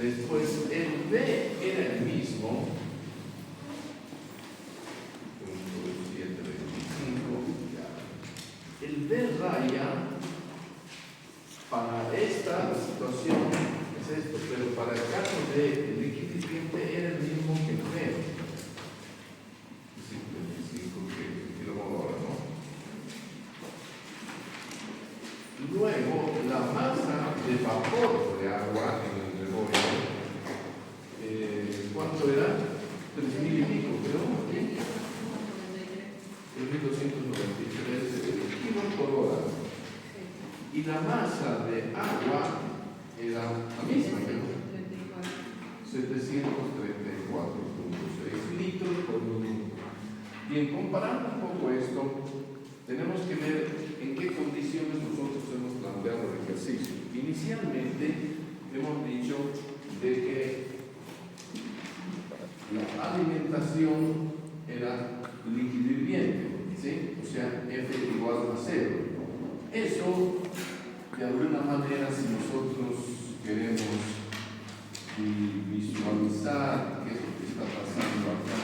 Después el B era el mismo, punto 725, el B raya para esta situación es esto, pero para el caso de líquido hirviente era el mismo que el B. 525 que lo pongo ahora, ¿no? Luego, la masa de vapor de agua en el revolver, ¿cuánto era? 3.000 y pico, creo. 3.293 kilos por hora. Y la masa de agua era la misma, creo. 734.6 litros por minuto. Bien, comparando un poco esto, tenemos que ver en qué condiciones nosotros hemos planteado el ejercicio. Inicialmente hemos dicho de que la alimentación era líquido hirviente, ¿sí? O sea, F igual a 0. Eso, de alguna manera, si nosotros queremos visualizar qué es lo que está pasando acá,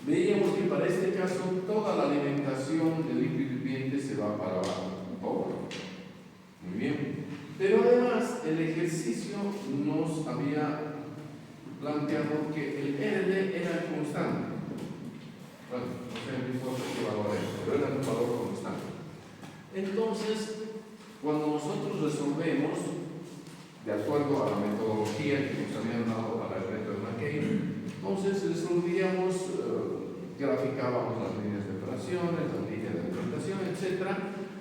veíamos que para este caso toda la alimentación del líquido hirviente se va para abajo. Muy bien. Pero además el ejercicio nos había planteado que el RD era constante. Bueno, no sé en qué valor es, pero era un valor constante. Entonces, cuando nosotros resolvemos, de acuerdo a la metodología que nos habían dado para el reto de McCain, entonces resolvíamos, graficábamos las líneas de operaciones, las líneas de alimentación, etc.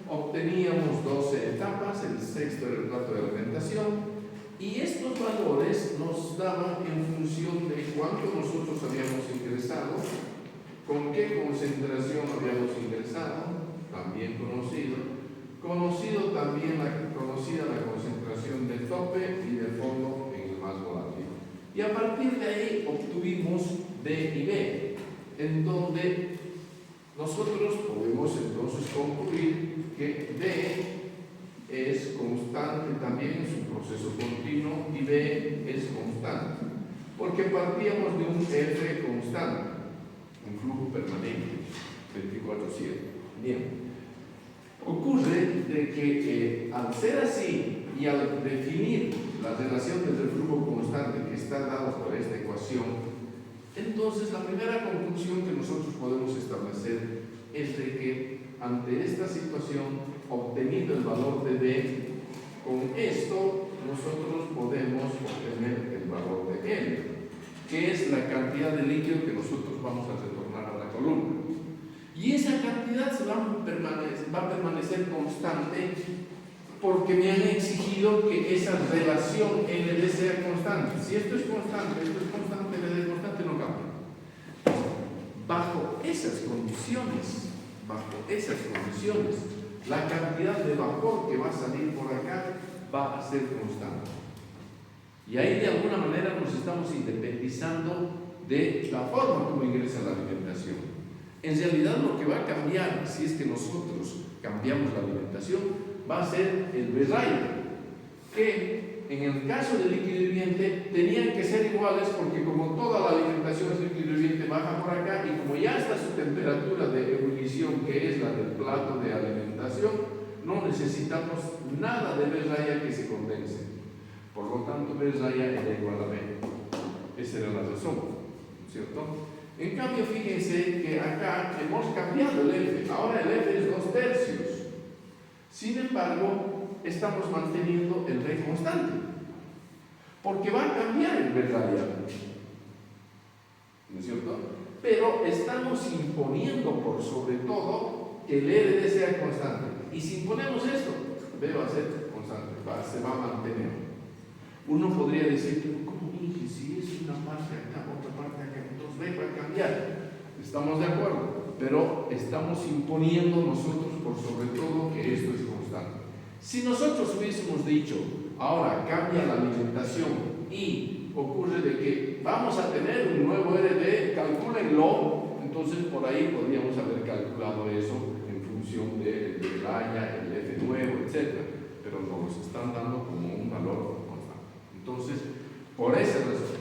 Obteníamos 12 etapas, el sexto era el plato de alimentación, y estos valores nos daban en función de cuánto nosotros habíamos ingresado, con qué concentración habíamos ingresado, también conocido también conocida la concentración de tope y de fondo en el más volátil. Y a partir de ahí obtuvimos D y B, en donde nosotros podemos entonces concluir que D es constante también en su proceso continuo y B es constante, porque partíamos de un F constante, un flujo permanente, 24/7. Bien. Ocurre de que al ser así y al definir la relación entre el flujo constante que está dado por esta ecuación, entonces la primera conclusión que nosotros podemos establecer es de que ante esta situación, obteniendo el valor de D, con esto nosotros podemos obtener el valor de L, que es la cantidad de líquido que nosotros vamos a retornar a la columna. Y esa cantidad va a permanecer constante porque me han exigido que esa relación LD sea constante. Si esto es constante, LD constante, no cambia. Bajo esas condiciones, la cantidad de vapor que va a salir por acá va a ser constante. Y ahí de alguna manera nos estamos independizando de la forma como ingresa la alimentación. En realidad lo que va a cambiar, si es que nosotros cambiamos la alimentación, va a ser el B-raya, que en el caso del líquido hirviente tenían que ser iguales porque como toda la alimentación es líquido hirviente baja por acá y como ya está su temperatura de ebullición, que es la del plato de alimentación, no necesitamos nada de B-raya que se condense. Por lo tanto, B-raya era igual a B. Esa era la razón, ¿cierto? En cambio, fíjense que acá hemos cambiado el F. Ahora el F es 2/3. Sin embargo, estamos manteniendo el B constante. Porque va a cambiar el B radial. ¿No es cierto? Pero estamos imponiendo por sobre todo que el LD sea constante. Y si imponemos esto, B va a ser constante, se va a mantener. Uno podría decir, ¿cómo dije? Si es una parte acá, otra parte acá, entonces B va a cambiar. Estamos de acuerdo, pero estamos imponiendo nosotros por sobre todo que esto es constante. Si nosotros hubiésemos dicho, ahora cambia la alimentación y ocurre de que vamos a tener un nuevo RD, calcúlenlo, entonces por ahí podríamos haber calculado eso en función del haya, el F nuevo, etc. Pero nos están dando como un valor constante. Entonces, por esa razón.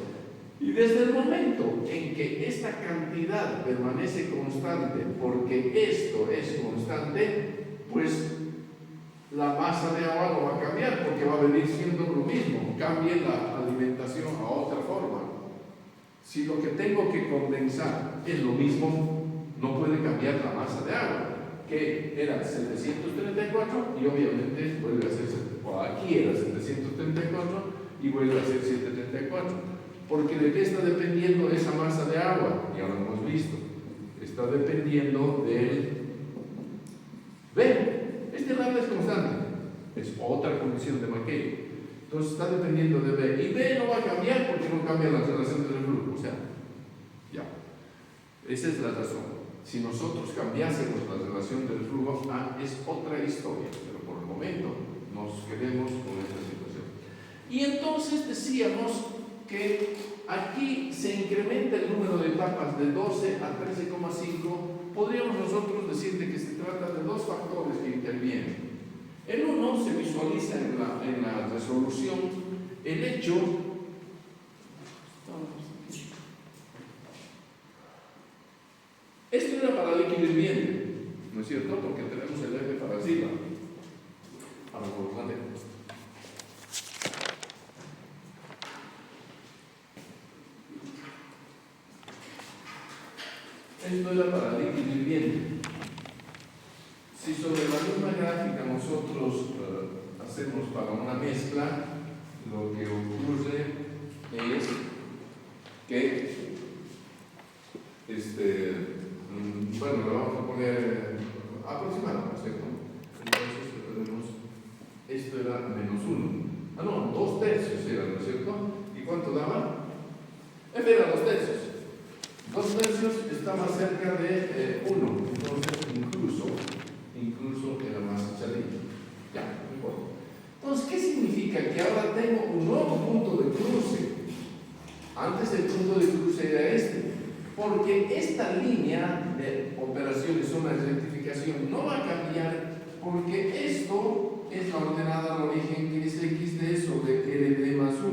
Y desde el momento en que esta cantidad permanece constante, porque esto es constante, pues la masa de agua no va a cambiar, porque va a venir siendo lo mismo. Cambie la alimentación a otra forma. Si lo que tengo que condensar es lo mismo, no puede cambiar la masa de agua, que era 734 y obviamente vuelve a ser, o aquí era 734 y vuelve a ser 734. Porque ¿de qué está dependiendo esa masa de agua? Ya lo hemos visto. Está dependiendo del B. Este lado es constante. Es otra condición de Mackay. Entonces está dependiendo de B. Y B no va a cambiar porque no cambia la relación del flujo. O sea, ya. Esa es la razón. Si nosotros cambiásemos la relación del flujo, es otra historia. Pero por el momento nos quedemos con esta situación. Y entonces decíamos que aquí se incrementa el número de etapas de 12 a 13,5. Podríamos nosotros decir de que se trata de dos factores que intervienen. El uno se visualiza en la resolución el hecho esto era para líquido hirviente, ¿no es cierto? Porque tenemos el F para arriba, para colocante. Esto era para líquido hirviente. Si sobre la misma gráfica nosotros hacemos para una mezcla, lo que ocurre es que bueno, lo vamos a poner aproximado, ¿cierto? Entonces tenemos, esto era menos 1. No, 2 tercios era, ¿no es cierto? ¿Y cuánto daba? F era 2 tercios. 2 tercios está más cerca de 1, entonces incluso era más echadito. Ya, no importa. Entonces, ¿qué significa? Que ahora tengo un nuevo punto de cruce. Antes el punto de cruce era este. Porque esta línea de operaciones, zona de rectificación, no va a cambiar porque esto es la ordenada al origen que es XD sobre RD más 1.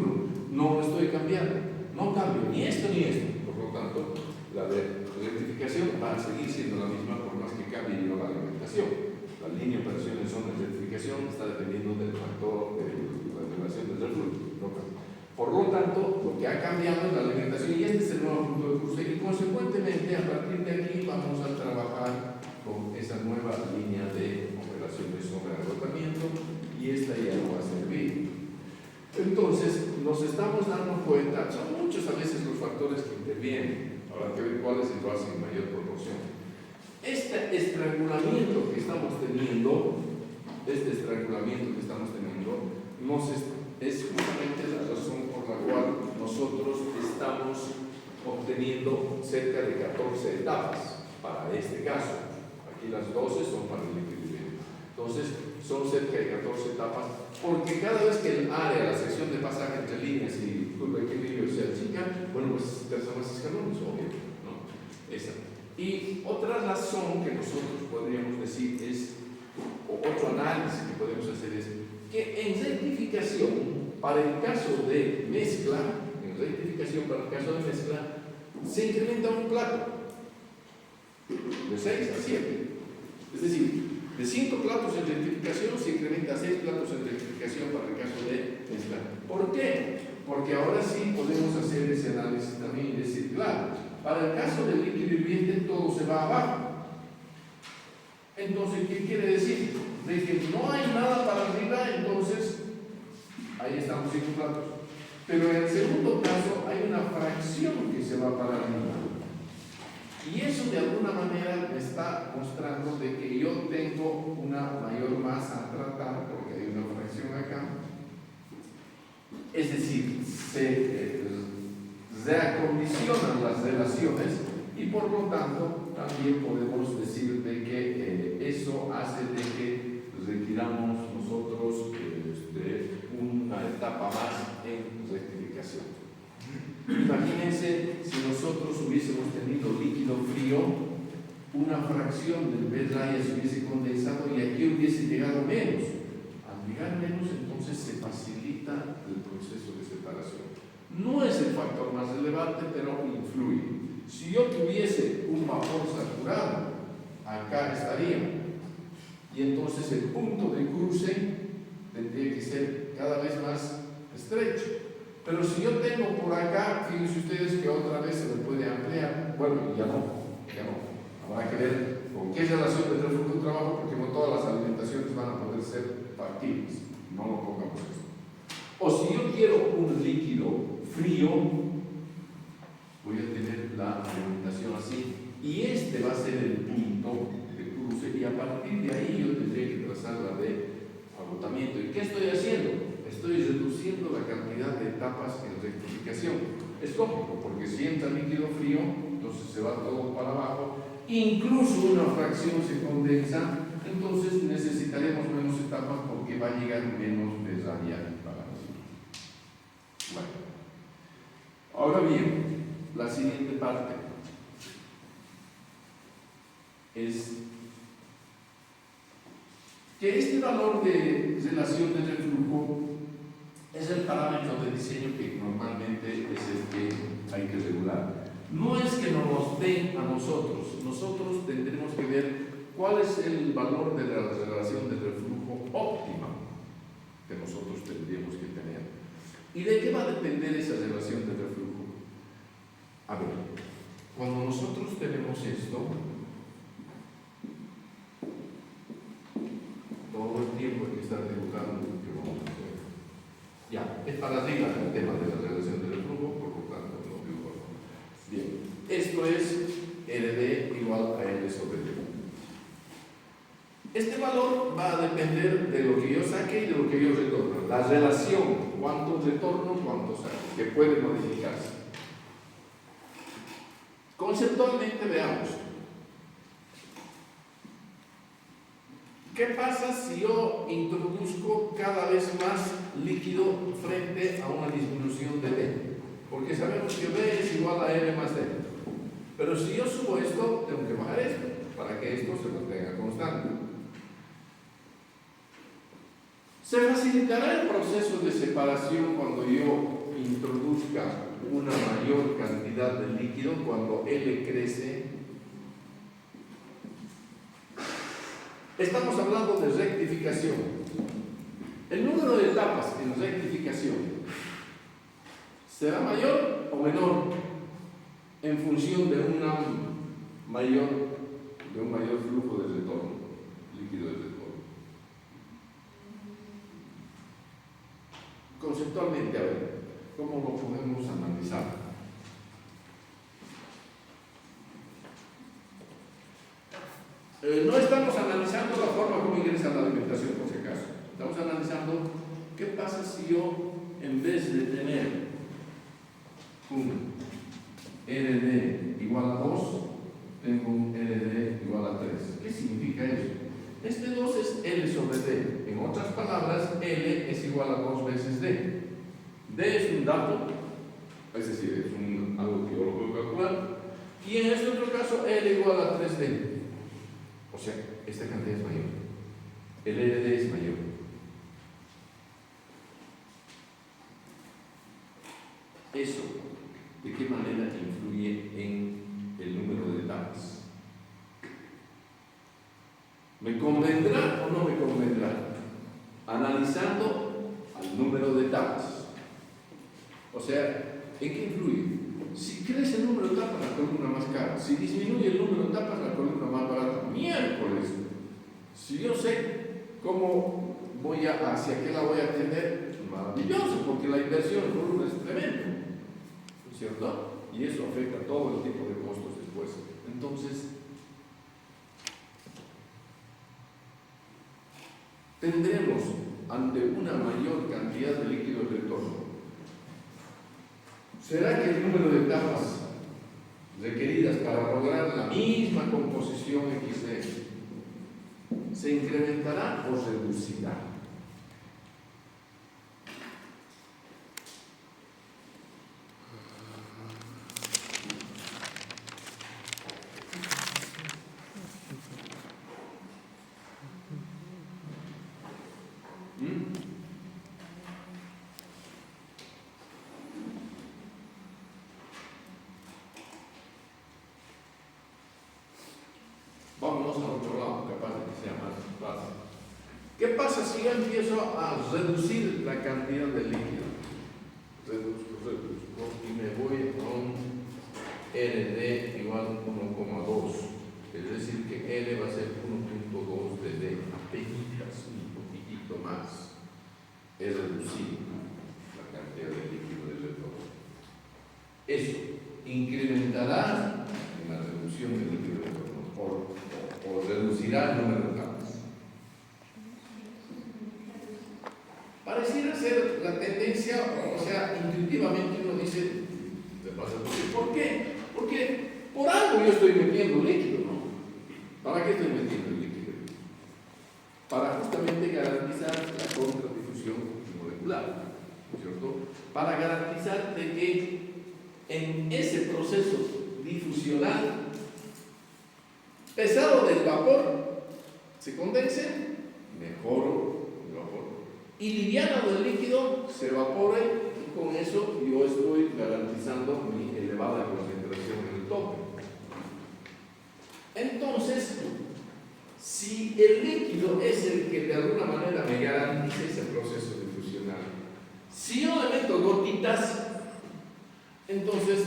No lo estoy cambiando. No cambio ni esto ni esto. Por lo tanto, la de rectificación va a seguir siendo la misma por más que cambie yo la alimentación. La línea de operaciones zona de rectificación está dependiendo del factor de la relación del flujo. No cambia. Por lo tanto, lo que ha cambiado es la alimentación y este es el nuevo punto de cruce y consecuentemente a partir de aquí vamos a trabajar con esa nueva línea de operaciones sobre agotamiento y esta ya no va a servir. Entonces, nos estamos dando cuenta, son muchos a veces los factores que intervienen, habrá que ver cuáles se lo hacen en mayor proporción. Este estrangulamiento que estamos teniendo, es justamente la razón por la cual nosotros estamos obteniendo cerca de 14 etapas para este caso. Aquí las 12 son para el equilibrio. Entonces, son cerca de 14 etapas, porque cada vez que el área, la sección de pasaje entre líneas y curva de equilibrio se achica, bueno, pues terza más escalones, obvio, ¿no? Esa. Y otra razón que nosotros podríamos decir es, o otro análisis que podemos hacer es, que en rectificación, para el caso de mezcla, se incrementa un plato de 6 a 7. Es decir, de 5 platos en rectificación se incrementa a 6 platos en rectificación para el caso de mezcla. ¿Por qué? Porque ahora sí podemos hacer ese análisis también y decir, claro, para el caso del líquido hirviente todo se va abajo. Entonces, ¿qué quiere decir? De que no hay nada para arriba, entonces ahí estamos 5 platos. Pero en el segundo caso hay una fracción que se va para arriba. Y eso de alguna manera me está mostrando de que yo tengo una mayor masa a tratar, porque hay una fracción acá. Es decir, se reacondicionan las relaciones y por lo tanto también podemos decir de que eso hace de que requiramos nosotros una etapa más en rectificación. Imagínense si nosotros hubiésemos tenido líquido frío, una fracción del B raya se hubiese condensado y aquí hubiese llegado menos. Al llegar menos, entonces se facilita el proceso de separación. No es el factor más relevante, pero influye. Si yo tuviese un vapor saturado, acá estaría. Y entonces el punto de cruce tendría que ser cada vez más estrecho. Pero si yo tengo por acá, fíjense ustedes que otra vez se me puede ampliar. Bueno, ya no. Habrá que ver con qué relación de reflujo trabajo, porque no todas las alimentaciones van a poder ser factibles. No lo pongamos esto. O si yo quiero un líquido frío, voy a tener la alimentación así. Y este va a ser el punto de cruce. Y a partir de ahí yo tendré que trazar la de agotamiento. ¿Y qué estoy haciendo? Estoy reduciendo la cantidad de etapas en rectificación. Es lógico, porque si entra líquido frío, entonces se va todo para abajo, incluso una fracción se condensa, entonces necesitaremos menos etapas porque va a llegar menos de radial para nosotros. Bueno, ahora bien, la siguiente parte es que este valor de relación de reflujo es el parámetro de diseño que normalmente es el que hay que regular. No es que nos den a nosotros, nosotros tendremos que ver cuál es el valor de la relación de reflujo óptima que nosotros tendríamos que tener. ¿Y de qué va a depender esa relación de reflujo? A ver, cuando nosotros tenemos esto, todo el tiempo hay que estar dibujando lo que vamos a hacer. Ya, es paradigma el tema de la relación de reflujo, por lo tanto lo dibujo. Bien, esto es LD igual a L sobre D. Este valor va a depender de lo que yo saque y de lo que yo retorno. La relación, cuánto retorno, cuánto saque, que puede modificarse. Conceptualmente veamos. ¿Qué pasa si yo introduzco cada vez más líquido frente a una disminución de D? Porque sabemos que B es igual a L más D. Pero si yo subo esto, tengo que bajar esto, para que esto se mantenga constante. Se facilitará el proceso de separación cuando yo introduzca una mayor cantidad de líquido, cuando L crece. Estamos hablando de rectificación. El número de etapas en rectificación será mayor o menor en función de un mayor flujo de retorno, líquido de retorno. Conceptualmente, a ver, ¿cómo lo podemos analizar? No estamos analizando la forma como ingresa la alimentación, por si acaso. Estamos analizando qué pasa si yo, en vez de tener un LD igual a 2, tengo un LD igual a 3. ¿Qué significa eso? Este 2 es L sobre D. En otras palabras, L es igual a 2 veces D. D es un dato, es decir, es algo que yo lo puedo calcular. Y en este otro caso, L igual a 3D. O sea, esta cantidad es mayor. El LD es mayor. Eso, ¿de qué manera influye en el número de etapas? ¿Me convendrá o no me convendrá? Analizando al número de etapas. O sea, ¿en qué influye? Si crece el número de etapas, la columna más cara. Si disminuye el número de etapas, la columna más barata. Miércoles. Si yo sé cómo hacia qué la voy a tener, maravilloso, porque la inversión en columna es tremenda. ¿Cierto? Y eso afecta a todo el tipo de costos después. Entonces, tendremos ante una mayor cantidad de líquido de retorno. ¿Será que el número de etapas requeridas para lograr la misma composición XD se incrementará o reducirá? si yo empiezo a reducir la cantidad de líquido, reduzco, y me voy a un RD igual a 1,2, es decir que R va a ser 1,2 de D, apenas un poquitito más, es reducido la cantidad de líquido del retorno. Eso incrementará en la reducción del líquido del retorno o reducirá el número de capas. Pareciera ser la tendencia, o sea, intuitivamente uno dice, ¿por qué? Porque por algo yo estoy metiendo líquido, ¿no? ¿Para qué estoy metiendo el líquido? Para justamente garantizar la contradifusión molecular, ¿no es cierto? Para garantizar de que en ese proceso difusional pesado del vapor se condense, mejoro el vapor, y liviano del líquido se evapore, y con eso yo estoy garantizando mi elevada concentración en el tope. Entonces, si el líquido es el que de alguna manera me garantiza ese proceso difusional, si yo le meto gotitas, entonces,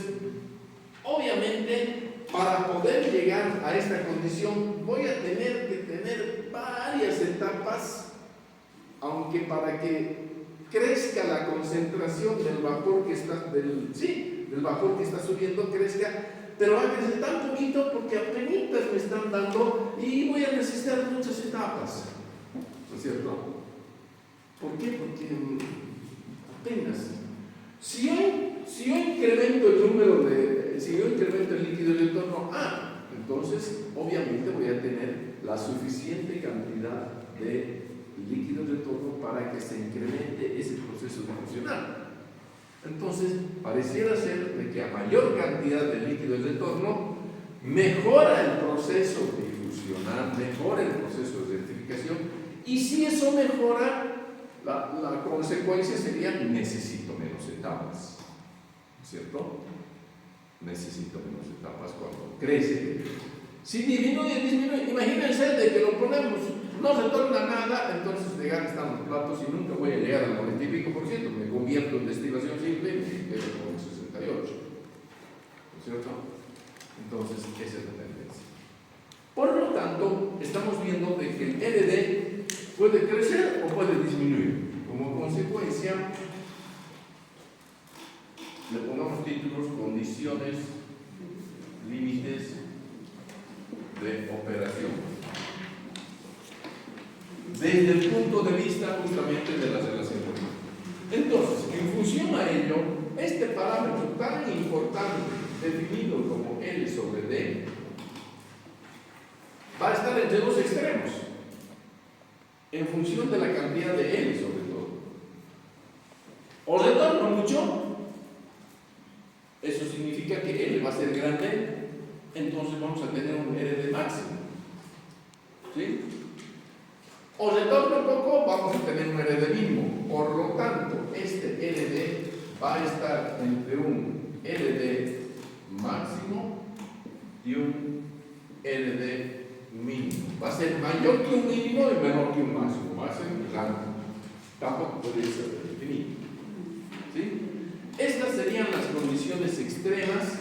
obviamente, para poder llegar a esta condición, voy a tener que tener varias etapas, aunque para que crezca la concentración del vapor que está, del vapor que está subiendo, crezca, pero va a crecer tan poquito porque apenas me están dando y voy a necesitar muchas etapas, ¿no es cierto? ¿Por qué? Porque apenas. Si yo incremento el número si yo incremento el líquido del retorno A, entonces obviamente voy a tener la suficiente cantidad de líquido de retorno para que se incremente ese proceso difusional. Entonces, pareciera ser de que a mayor cantidad de líquido de retorno mejora el proceso difusional, mejora el proceso de rectificación, y si eso mejora, la consecuencia sería necesito menos etapas, ¿cierto? Necesito menos etapas cuando crece. Si disminuye, imagínense de que lo ponemos, no se torna nada, entonces llegar están los platos y nunca voy a llegar al 90 y pico %, me convierto en destilación simple y me quedo con 68, ¿no es cierto? Entonces, esa es la tendencia. Por lo tanto, estamos viendo de que el RD puede crecer o puede disminuir. Como consecuencia, le pongamos títulos, condiciones, límites de operación. Desde el punto de vista justamente de la relación. Entonces, en función a ello, este parámetro tan importante definido como L sobre D va a estar entre dos extremos, en función de la cantidad de L sobre todo. O retorno mucho, eso significa que L va a ser grande, entonces vamos a tener un RD máximo. ¿Sí? O retorno poco, vamos a tener un RD mínimo. Por lo tanto, este RD va a estar entre un RD máximo y un RD mínimo. Va a ser mayor que un mínimo y menor que un máximo. Va a ser grande. Tampoco puede ser definido. ¿Sí? Estas serían las condiciones extremas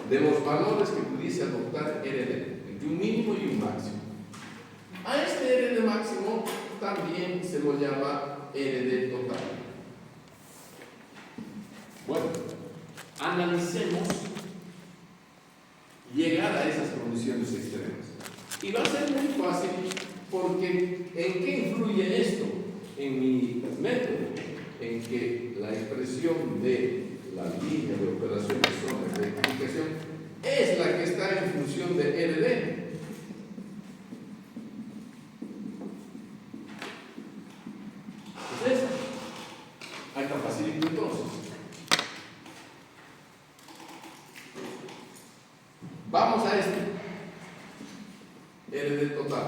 de los valores que pudiese adoptar RD, entre un mínimo y un máximo. A este RD máximo también se lo llama RD total. Bueno, analicemos llegar a esas condiciones extremas. Y va a ser muy fácil porque ¿en qué influye esto? En mi método, en que la expresión de la línea de operaciones sobre rectificación es la que está en función de RD. Ahí está facilito entonces. Vamos a este RD total.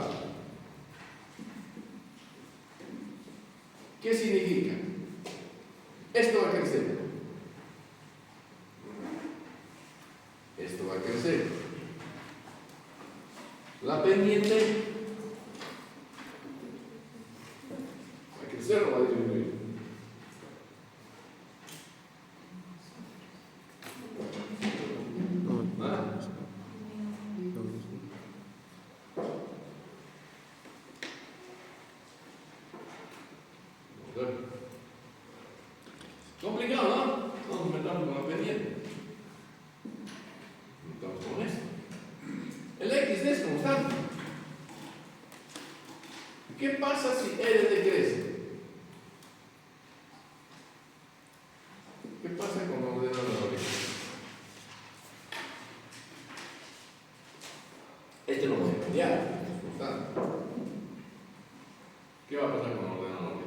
¿Qué significa? Esto va a crecer. Esto va a crecer. La pendiente Complicado, ¿no? No nos metamos con la pendiente. Estamos con esto. El XD es constante. ¿Qué pasa si RD crece? ¿Qué pasa con los ordenadores? Este no puede cambiar, es constante. ¿Qué va a pasar con los ordenadores?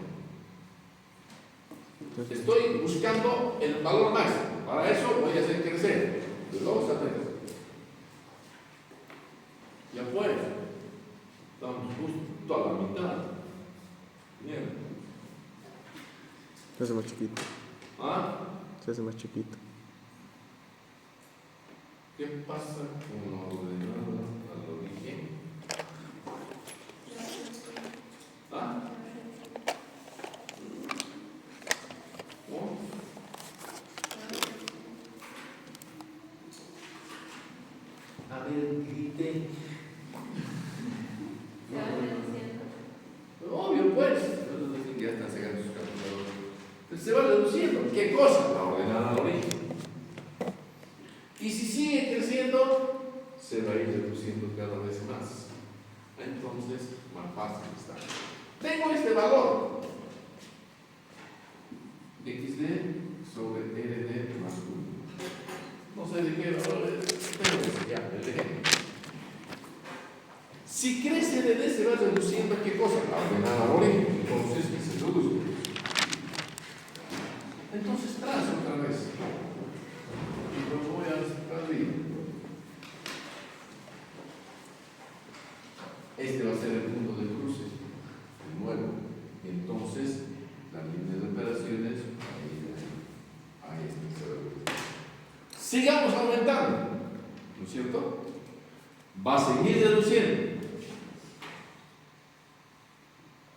Estoy buscando el valor máximo. Para eso voy a hacer crecer de 2 a 3. Ya pues, estamos justo a la mitad. Bien. Se hace más chiquito. ¿Ah? Se hace más chiquito. ¿Qué pasa con los ordenadores al origen? ¿Ah? ¿No? A ver, grite. Obvio, pues. Ya están sacando sus calculadores. Se va reduciendo. ¿Qué cosa? La ordenada al origen. Y si sigue creciendo, se va a ir reduciendo cada vez más. Entonces, más fácil está. Tengo este valor. XD sobre RD más 1. No sé de qué valor es. Tengo que ya, el ejemplo. Si crece RD, se va reduciendo, ¿qué cosa? La ordenada al origen. Entonces, que se reduce. Entonces, trazo otra vez. Y lo voy a arriba. Este va a ser el punto de cruce, el nuevo. Y entonces, la línea de operaciones, ahí está. Sigamos aumentando, ¿no es cierto? Va a seguir reduciendo.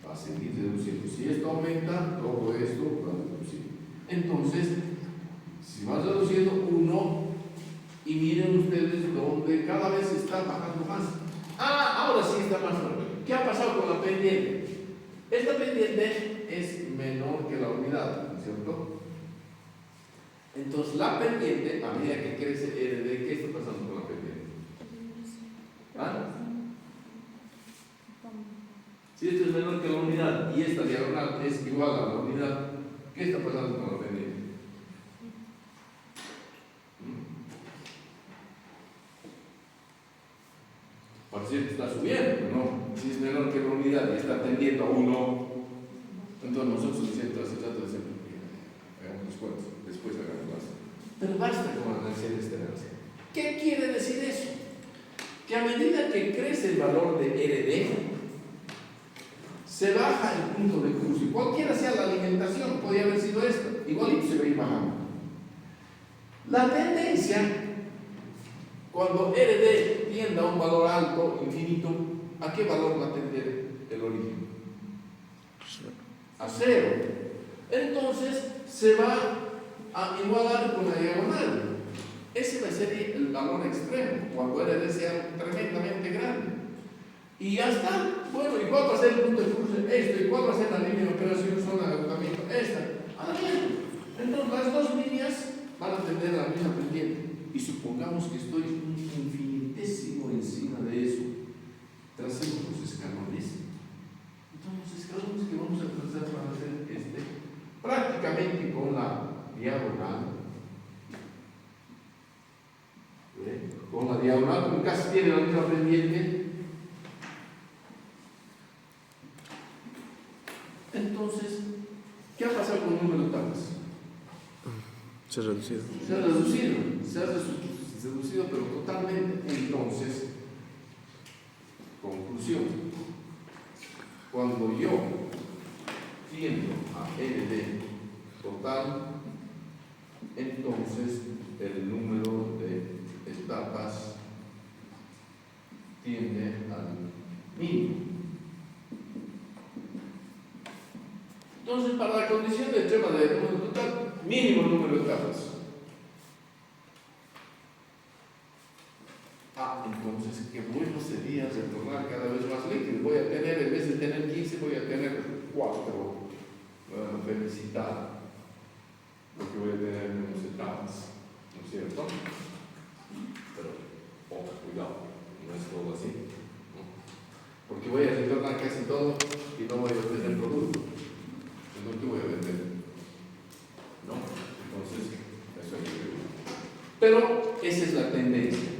Va a seguir reduciendo. Si esto aumenta, todo esto va a reducir. Entonces, si va reduciendo 1, y miren ustedes donde cada vez está bajando más. Ahora sí está más fuerte. ¿Qué ha pasado con la pendiente? Esta pendiente es menor que la unidad, ¿no es cierto? Entonces la pendiente, a medida que crece RD, ¿qué está pasando con la pendiente? Si esto es menor que la unidad y esta diagonal es igual a la unidad, ¿qué está pasando con la pendiente? Por cierto, está subiendo, ¿no? Si es menor que la unidad y está tendiendo a 1, entonces nosotros se trata de hacer, hagamos los cuentos, después hagamos más. Pero basta con análisis de esta. ¿Qué quiere decir eso? Que a medida que crece el valor de RD, se baja el punto de cruce. Cualquiera sea la alimentación, podría haber sido esta, igualito se va a ir bajando. La tendencia, cuando RD tienda a un valor alto, infinito, ¿a qué valor va a tender el origen? A 0. Entonces se va a igualar con la diagonal. Ese va a ser el valor extremo, cuando RD sea tremendamente grande. Y ya está. Bueno, ¿y cuál va a ser el punto de cruce? Esto. ¿Y cuál va a ser la línea de operación zona de agotamiento? Esta. Bien. Entonces las dos líneas van a tender a la misma pendiente. Y supongamos que estoy un infinitésimo encima de eso. Tracemos los escalones. Entonces los escalones que vamos a trazar van a ser prácticamente con la diagonal. Con la diagonal, como casi tiene la misma pendiente. Entonces, ¿qué ha pasado con el número de etapas? Se ha reducido. Se ha reducido, pero totalmente. Entonces, conclusión. Cuando yo tiendo a ND total, entonces el número de etapas tiende al mínimo. Entonces, para la condición de extrema de número total, mínimo número de etapas. Entonces, qué bueno sería retornar cada vez más líquido. Voy a tener, en vez de tener 15, voy a tener 4. Felicidad. porque voy a tener menos etapas, ¿no es cierto? Pero, ojo, cuidado, no es todo así, ¿no? Porque voy a retornar casi todo y no voy a obtener producto. Entonces, ¿qué voy a vender? ¿No? Entonces, eso hay que ver. Pero esa es la tendencia.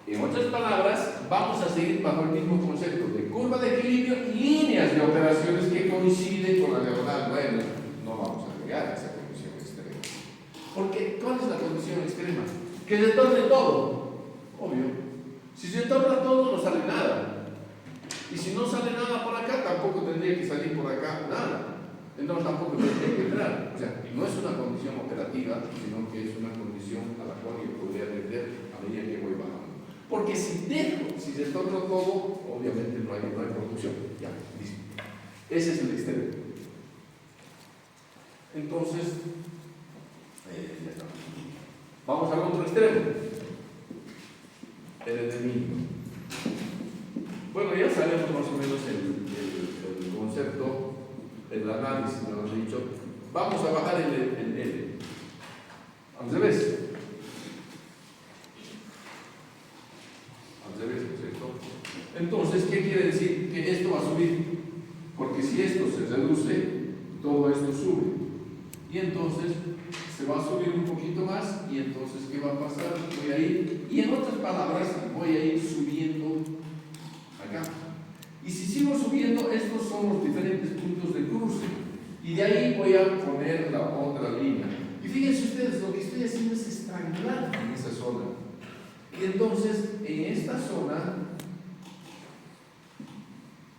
En otras palabras, vamos a seguir bajo el mismo concepto de curva de equilibrio y líneas de operaciones que coinciden con la diagonal. Bueno, no vamos a llegar a esa condición extrema. Porque, ¿cuál es la condición extrema? Que se torne todo. Obvio. Si se torna todo, no sale nada. Y si no sale nada por acá, tampoco tendría que salir por acá nada. Entonces tampoco tendría que entrar. O sea, no es una condición operativa, sino que es una condición a la cual yo podría atender a medida que voy bajando. Porque si se torna todo, obviamente no hay producción. Ya, listo. Ese es el extremo. Entonces, ya está. Vamos al otro extremo. El enemigo. Bueno, ya sabemos más o menos el concepto, el análisis, nos han dicho. Vamos a bajar el L. Al revés. ¿Cierto? Entonces, ¿qué quiere decir? Que esto va a subir, porque si esto se reduce, todo esto sube, y entonces se va a subir un poquito más, y entonces ¿qué va a pasar? Voy a ir, y en otras palabras, voy a ir subiendo acá, y si sigo subiendo, estos son los diferentes puntos de cruce, y de ahí voy a poner la otra línea, y fíjense ustedes, lo que estoy haciendo es estrangular en esa zona. Y entonces, en esta zona,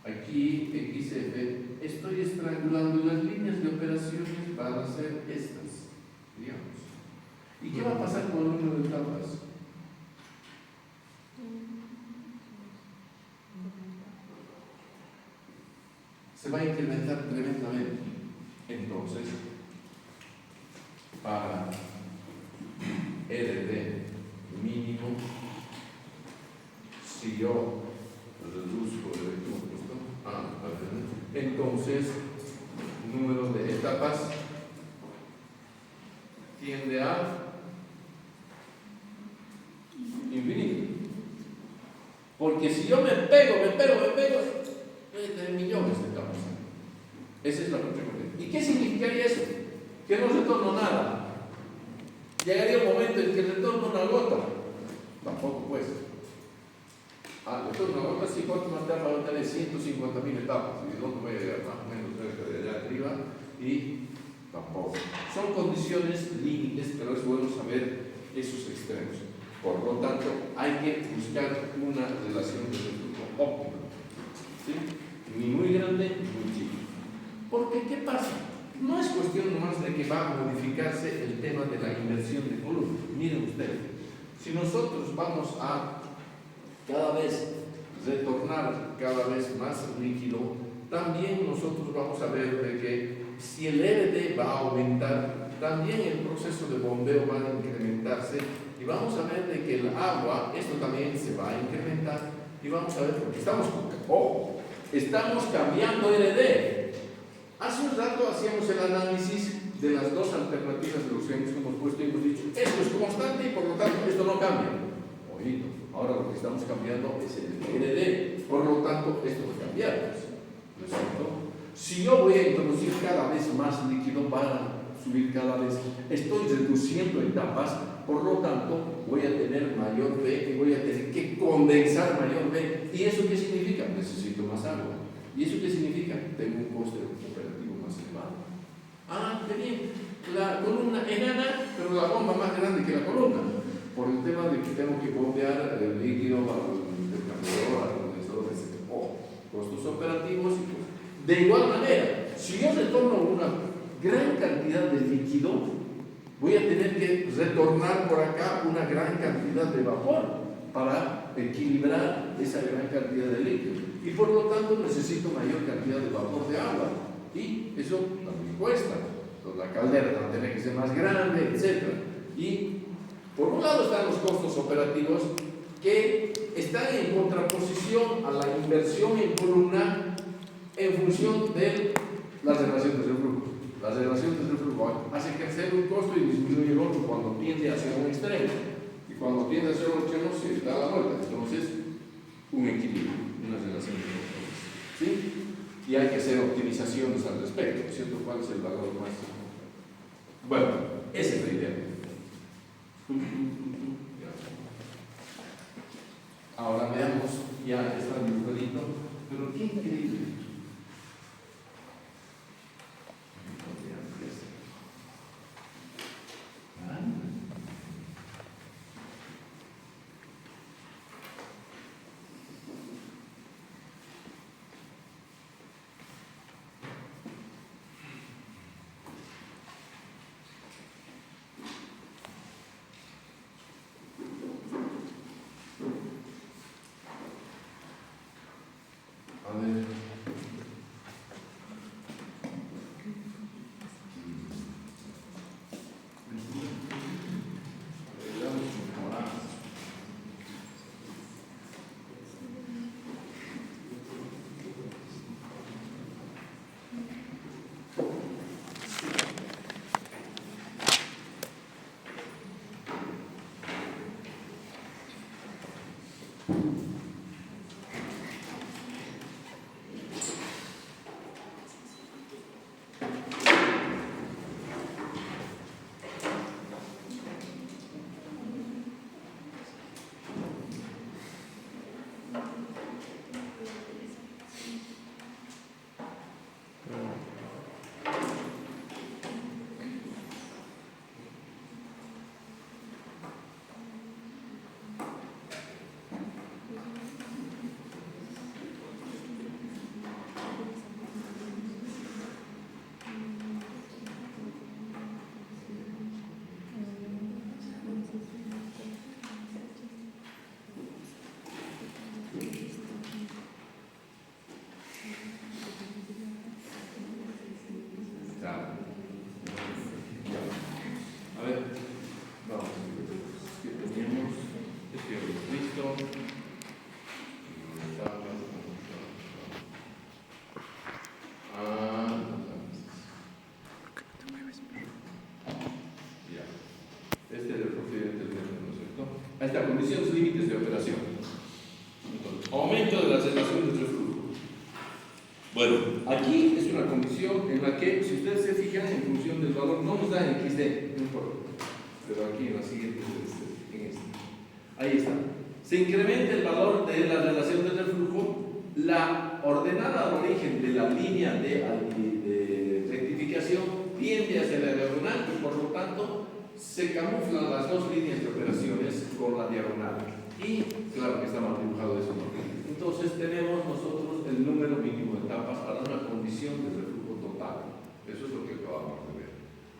aquí, XF, estoy estrangulando y las líneas de operaciones van a ser estas, digamos. ¿Y qué va a pasar con el número de etapas? Se va a incrementar tremendamente. Entonces, para RD mínimo, si yo reduzco entonces número de etapas tiende a infinito, porque si yo me pego voy a tener millones de etapas. Esa es la consecuencia. ¿Y qué significaría eso? Que no retorno nada. Llegaría un momento en que retorno una gota. Tampoco pues. Retorno una gota, si cuánto más etapa va a tener 150.000 etapas. Y de dónde voy a llegar más o menos cerca de allá arriba. Y tampoco. Son condiciones límites, pero es bueno saber esos extremos. Por lo tanto, hay que buscar una relación de reflujo óptima. ¿Sí? Ni muy grande ni muy chico. Porque, ¿qué pasa? No es cuestión nomás de que va a modificarse el tema de la inversión de columna. Miren ustedes, si nosotros vamos a cada vez retornar cada vez más líquido, también nosotros vamos a ver de que si el RD va a aumentar, también el proceso de bombeo va a incrementarse y vamos a ver de que el agua, esto también se va a incrementar y vamos a ver, porque estamos cambiando RD. Hace un rato hacíamos el análisis de las dos alternativas de los ejemplos que hemos puesto y hemos dicho, esto es constante y por lo tanto esto no cambia. Oído, ahora lo que estamos cambiando es el RD, por lo tanto esto va a cambiar. ¿No es cierto? Si yo voy a introducir cada vez más líquido para subir cada vez, estoy reduciendo etapas, por lo tanto voy a tener mayor B y voy a tener que condensar mayor B. ¿Y eso qué significa? Necesito más agua. ¿Y eso qué significa? Tengo un coste operativo más elevado. Qué bien. La columna enana, pero la bomba más grande que la columna, por el tema de que tengo que bombear el líquido al descargador, al condensador, etc. Costos operativos y cosas. De igual manera, si yo retorno una gran cantidad de líquido, voy a tener que retornar por acá una gran cantidad de vapor para equilibrar esa gran cantidad de líquido. Y por lo tanto necesito mayor cantidad de vapor de agua. Y eso también cuesta. Entonces la caldera va a tener que ser más grande, etc. Y por un lado están los costos operativos que están en contraposición a la inversión en columna en función de las relaciones de flujo. La relación de reflujo hace crecer un costo y disminuye el otro cuando tiende hacia un extremo. Y cuando tiende hacia un extremo se da la vuelta. Entonces, un equilibrio, una relación de costos. ¿Sí? Y hay que hacer optimizaciones al respecto, ¿cierto? ¿Cuál es el valor más? Bueno, esa es la idea. Ahora veamos, ya está dibujadito, pero qué increíble. A ver. A ver, vamos, ¿qué teníamos? Este es listo. Ya. Este es el procedimiento del método, ¿no es cierto? Ahí está, condiciones límites de operación. Entonces, aumento de la aceleración del reflujo. Bueno, aquí es una condición en la que, si ustedes se fijan, en función del valor, no nos da en XD, no importa, pero aquí en la siguiente, en esta. Ahí está. Se incrementa el valor de la relación de reflujo, la ordenada de origen de la línea de rectificación tiende hacia la diagonal y por lo tanto se camuflan las dos líneas de operaciones con la diagonal. Y claro que está mal dibujado eso, ¿no? Entonces tenemos nosotros el número mínimo de etapas para una condición de reflujo total. Eso es lo que acabamos de ver.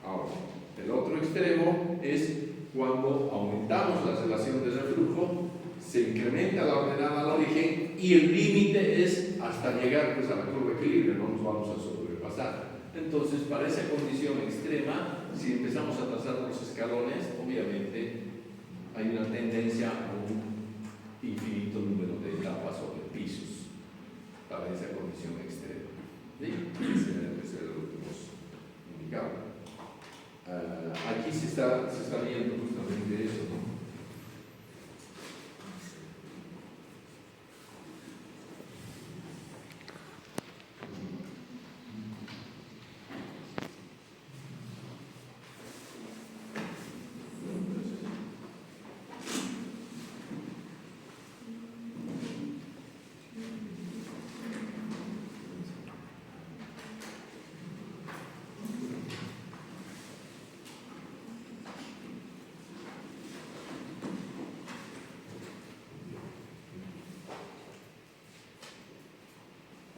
Ahora, el otro extremo es cuando aumentamos la relación de reflujo, se incrementa la ordenada al origen y el límite es hasta llegar pues, a la curva de equilibrio, no nos vamos a sobrepasar. Entonces, para esa condición extrema, si empezamos a trazar los escalones, obviamente hay una tendencia a un infinito número de etapas o de pisos para esa condición extrema. ¿Sí? Ese es lo que hemos indicado. Aquí se está viendo justamente eso, ¿no?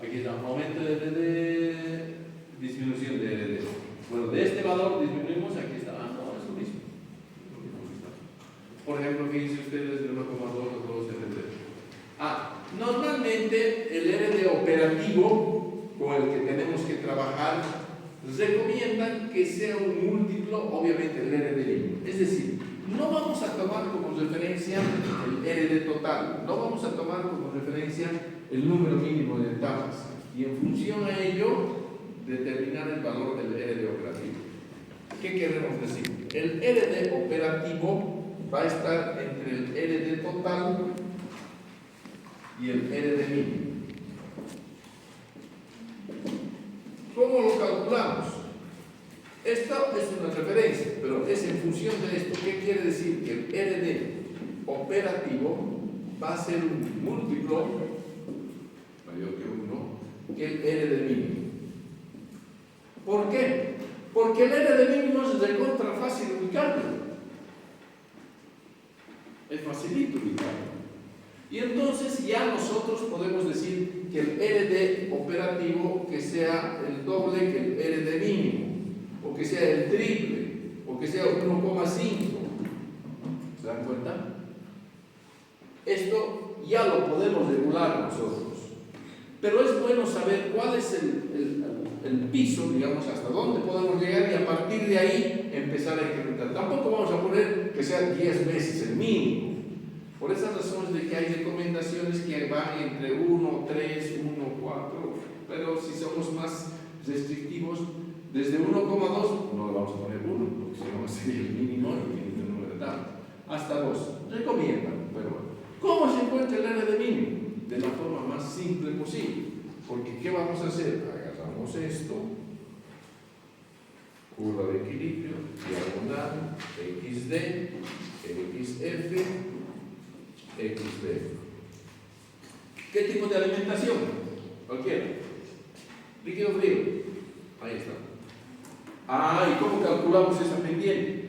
Aquí está, aumento de disminución de RD. Bueno, de este valor disminuimos, aquí está, no, es lo mismo. Por ejemplo, fíjense ustedes de 1,2 a 2 RD. Normalmente el RD operativo con el que tenemos que trabajar recomiendan que sea un múltiplo, obviamente, el RD mínimo. Es decir, no vamos a tomar como referencia el RD total, no vamos a tomar como referencia el número mínimo de etapas y en función a ello determinar el valor del RD operativo. ¿Qué queremos decir? El RD operativo va a estar entre el RD total y el RD mínimo. ¿Cómo lo calculamos? Esta es una referencia, pero es en función de esto. ¿Qué quiere decir? Que el RD operativo va a ser un múltiplo mayor que 1 que el RD mínimo. ¿Por qué? Porque el RD mínimo es recontra fácil ubicarlo. Es facilito ubicarlo. Y entonces ya nosotros podemos decir que el RD operativo que sea el doble que el RD mínimo, o que sea el triple, o que sea 1,5. ¿Se dan cuenta? Esto ya lo podemos regular nosotros. Pero es bueno saber cuál es el piso, digamos, hasta dónde podemos llegar y a partir de ahí empezar a incrementar. Tampoco vamos a poner que sean 10 veces el mínimo. Por esas razones de que hay recomendaciones que van entre 1, 3, 1, 4, pero si somos más restrictivos, desde 1,2 no le vamos a poner 1, porque si no sería el mínimo y el número de datos. Hasta 2. Recomiendan, pero bueno. ¿Cómo se encuentra el RD mínimo? De la forma más simple posible. Porque ¿qué vamos a hacer? Agarramos esto, curva de equilibrio, diagonal, XD, XF, XD. ¿Qué tipo de alimentación? Cualquiera. Líquido frío. Ahí está. ¿Y cómo calculamos esa pendiente?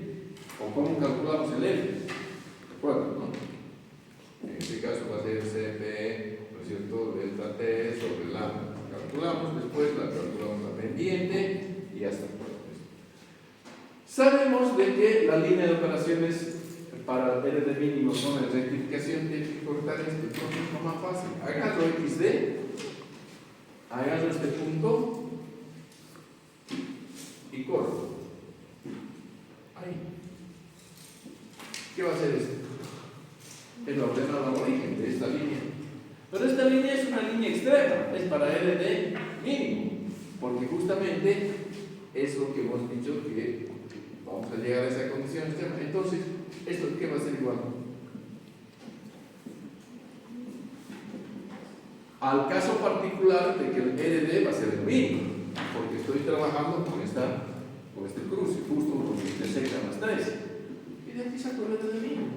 ¿O cómo calculamos el F? ¿De acuerdo? ¿No? En este caso va a ser CFE, ¿no es cierto? Delta T sobre lambda. Calculamos, después calculamos la pendiente y ya está. Sabemos de que la línea de operaciones para el RD mínimo son de rectificación de cortar esto, entonces es lo más fácil. Agarro XD, agarro este punto y corto. Ahí. ¿Qué va a hacer esto? Es la ordenada al origen de esta línea. Pero esta línea es una línea extrema, es para RD mínimo, porque justamente es lo que hemos dicho que vamos a llegar a esa condición extrema. Entonces, ¿esto qué va a ser igual? Al caso particular de que el RD va a ser el mínimo, porque estoy trabajando con este cruce, justo donde intersectan las tres. Y de aquí saco el RD mínimo,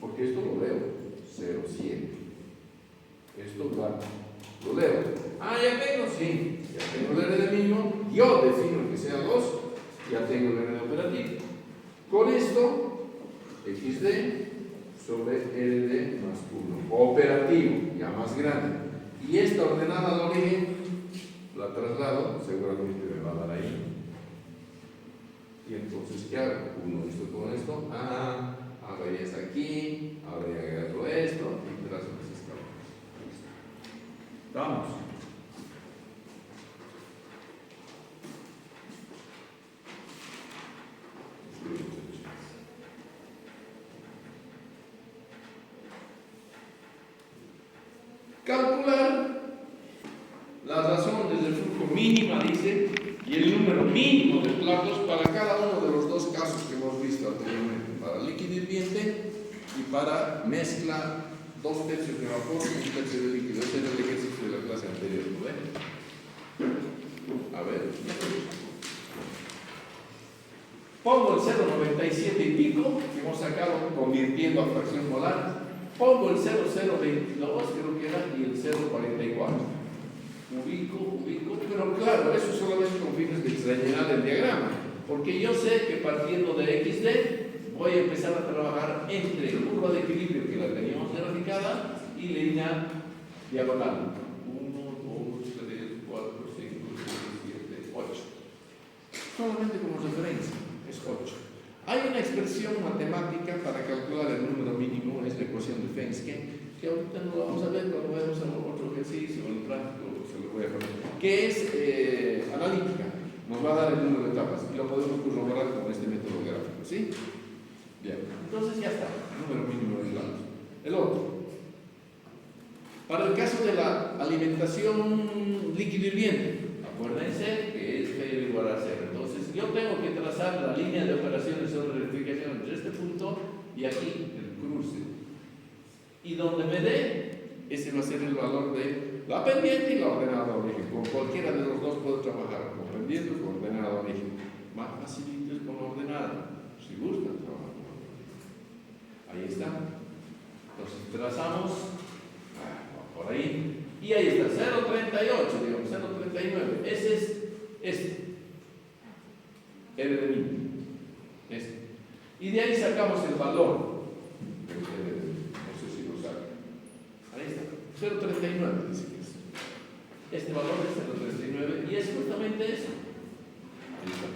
porque esto lo veo, 0,7. Esto lo leo. Ya tengo, sí, ya tengo el RD mínimo, yo defino que sea 2, ya tengo el RD operativo. Con esto, XD sobre RD más 1, operativo, ya más grande. Y esta ordenada al origen, la traslado, seguramente me va a dar ahí. Y entonces, ¿qué hago? Uno esto con esto, ahora ya está aquí, ahora ya agarro esto y trazo esas cálculos. Vamos. Calcular la razón del flujo mínima, dice, y el número mínimo de platos para cada uno de los dos casos que hemos visto anteriormente, para líquido hirviente y para mezcla 2 tercios de vapor y 1 tercio de líquido. Ese era el ejercicio de la clase anterior, ¿no ven? A ver. Pongo el 0,97 y pico, que hemos sacado convirtiendo a fracción molar. Pongo el 0,022, creo que era, y el 0,44. Ubico, pero claro, eso solamente con fines de extrañar el diagrama, porque yo sé que partiendo de XD voy a empezar a trabajar entre curva de equilibrio que la teníamos graficada y línea diagonal. 1, 2, 3, 4, 5, 6, 7, 8. Solamente como referencia, es 8. Hay una expresión matemática para calcular el número mínimo, es la ecuación de Fenske, que ahorita no lo vamos a ver cuando vemos otro ejercicio, en el práctico, se lo voy a poner, que es analítica, nos va a dar el número de etapas y lo podemos corroborar con este método gráfico, ¿sí? Bien, entonces ya está, el número mínimo de platos. El otro, para el caso de la alimentación líquido hirviente, Acuérdense que es P igual a 0. Entonces yo tengo que trazar la línea de operaciones sobre rectificación entre este punto y aquí, el cruce. Y donde me dé, ese va a ser el valor de la pendiente y la ordenada de origen. Con cualquiera de los dos puedo trabajar, con pendiente o con ordenada de origen. Más facilito es con ordenada, si gustan trabajar con ordenada. Ahí está. Entonces trazamos por ahí. Y ahí está, 0,38, digamos, 0,39. Ese es este. R de mínimo. Este. Y de ahí sacamos el valor. No sé si lo saca. Ahí está. 0,39 dice que es. Este valor es 0,39 y es justamente eso. Ahí está.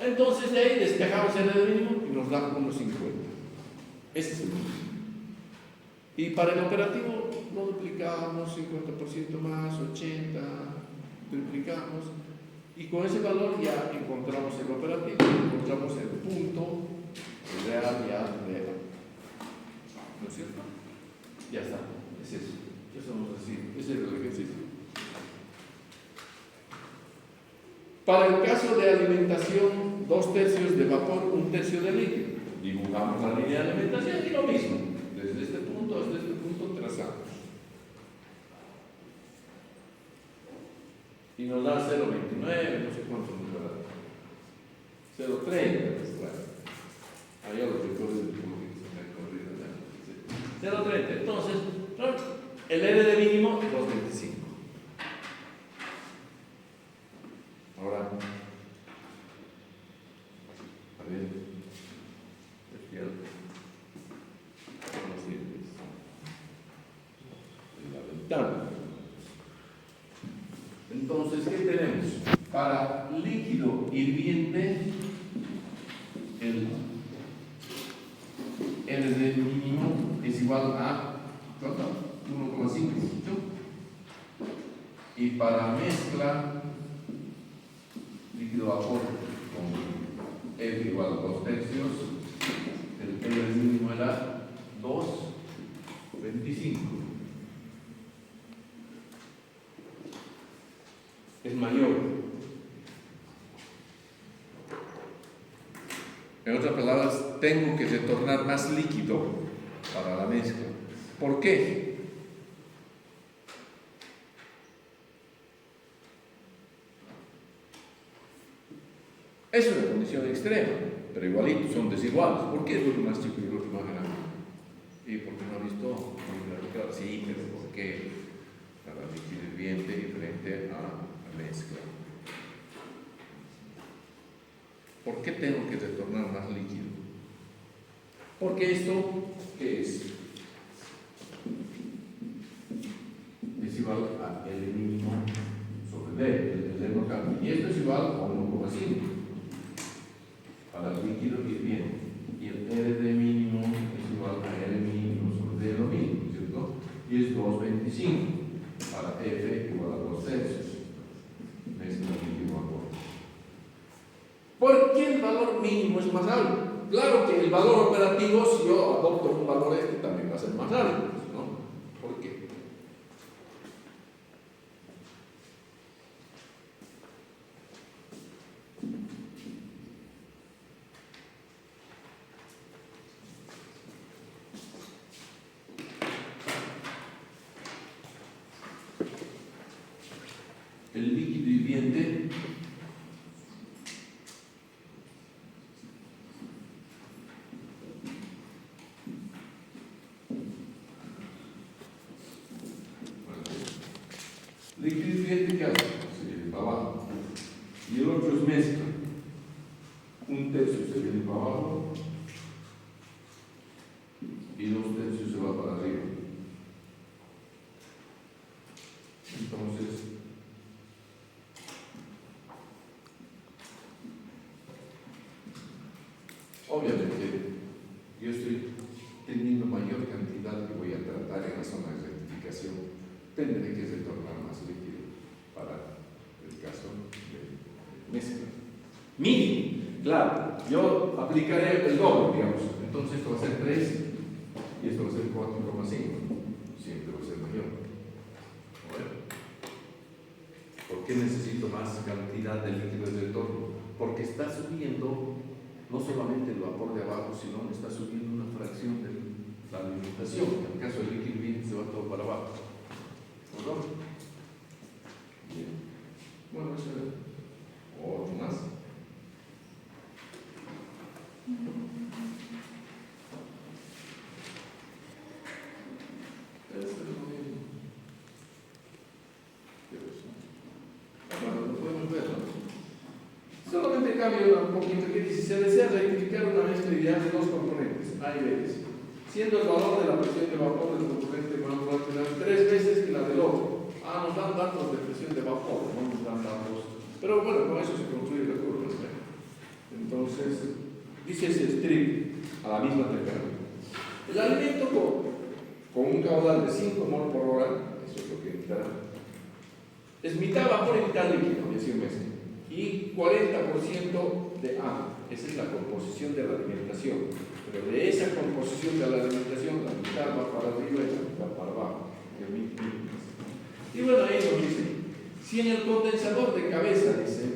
Entonces de ahí despejamos el R de mínimo y nos da 1,50. Ese es el mínimo. Y para el operativo lo duplicamos 50% más, 80, duplicamos y con ese valor ya encontramos el operativo, encontramos el punto real ya real. ¿No es cierto? Ya está, es eso. Eso vamos a decir, ese es el ejercicio. Para el caso de alimentación, 2/3 de vapor, 1/3 de líquido. Dibujamos la línea de alimentación y lo mismo. Desde este punto hasta este punto trazamos. Y nos da 0,29, no sé cuánto nos va a dar. 0,30, pues claro. Allá los recuerdos del público que se me ha corrido. 0,30. Entonces, el R de mínimo es 2,25. Ahora, a ver, izquierda. La ventana. Entonces, ¿qué tenemos? Para líquido hirviente, el R de mínimo es igual a 1,5. Y para mezcla, líquido vapor con F igual a 2/3, el R de mínimo era 2,25. Es mayor. En otras palabras, tengo que retornar más líquido para la mezcla. ¿Por qué? Es una condición extrema, pero igualito, son desiguales. ¿Por qué el uno más chico y el otro más grande? ¿Y por qué no ha visto? Sí, pero ¿por qué? Para líquido hirviente frente a la mezcla. ¿Por qué tengo que retornar más líquido? Porque esto, ¿qué es? Es igual a L mínimo sobre D, el D no cambia. Y esto es igual a 1,5 para el líquido hirviente. Y el R de mínimo es igual a L mínimo sobre D lo mismo, ¿cierto? Y es 2,25 para F igual a 2/3. Mezcla líquido vapor. ¿Por qué el valor mínimo es más alto? Claro que el valor operativo, si yo adopto un valor este, también va a ser más alto, ¿no? ¿Por qué? El líquido hirviente ¿qué hace? Se viene para abajo. Y el otro es mezcla. 1/3 se viene para abajo y 2/3 se va para arriba. Entonces, obviamente, yo estoy teniendo mayor cantidad que voy a tratar en la zona de rectificación. Tendré que retornar más líquido para el caso de mezcla. Mínimo, claro, yo aplicaré el doble, digamos. Entonces esto va a ser 3 y esto va a ser 4,5. Siempre va a ser mayor. Bueno. ¿Por qué necesito más cantidad de líquido del entorno? Porque está subiendo no solamente el vapor de abajo, sino está subiendo una fracción de la alimentación. En el caso del líquido bien se va todo para abajo. ¿No? Bien. Bueno, eso es otro más. Este es lo mismo. Bueno, lo podemos ver, ¿no? Solamente cambia un poquito que dice: se desea rectificar una mezcla ideal de dos componentes, A y B, siendo el valor de la presión de vapor del componente molecular 3 veces que la del otro. Nos dan datos de presión de vapor, no nos dan datos. Pero bueno, con eso se construye la curva. Entonces, dice ese strip a la misma temperatura. El alimento con un caudal de 5 mol por hora, eso es lo que indicará, es mitad vapor y mitad líquido, y así un mes. Y 40% de agua. Esa es la composición de la alimentación. Pero de esa composición de la alimentación, la mitad va para arriba y la mitad para abajo. Y bueno, ahí nos dice: si en el condensador de cabeza, dice,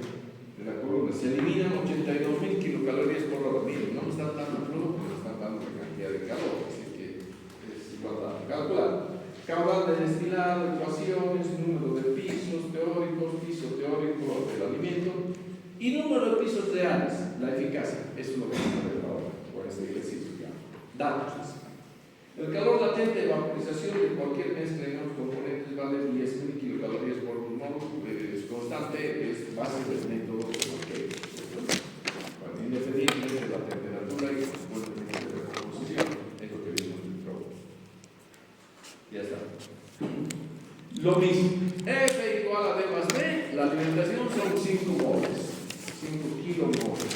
de la columna, se eliminan 82.000 kilocalorías por hora. Miren, no me están dando el producto, me están dando la cantidad de calor, así que es igual a calcular. Caudal de destilado, ecuaciones, número de pisos teóricos, piso teórico del alimento y número de pisos reales, la eficacia. Eso es lo que vamos a ver ahora con este ejercicio. Datos. El calor latente de vaporización de cualquier mezcla de unos componentes vale 10.000 kilocalorías por mol, es constante, es base del método de independientemente de la temperatura y consecuentemente de la composición. Es lo que vimos en el trabajo. Ya está. Lo mismo. F igual a D más B, la alimentación son 5 moles, 5 kilomoles.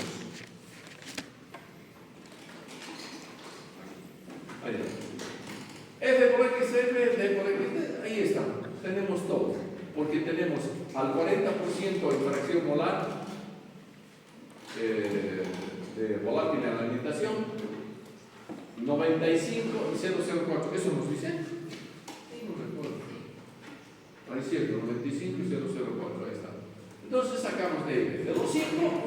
Ahí está. F por X, F, D por X, ahí está. Tenemos todo. Porque tenemos al 40% de fracción molar de volátil en la alimentación, 95 y 0,04. ¿Eso nos dice? No recuerdo. Ahí es cierto, 95 y 0,04. Ahí está. Entonces sacamos de F. De los 5,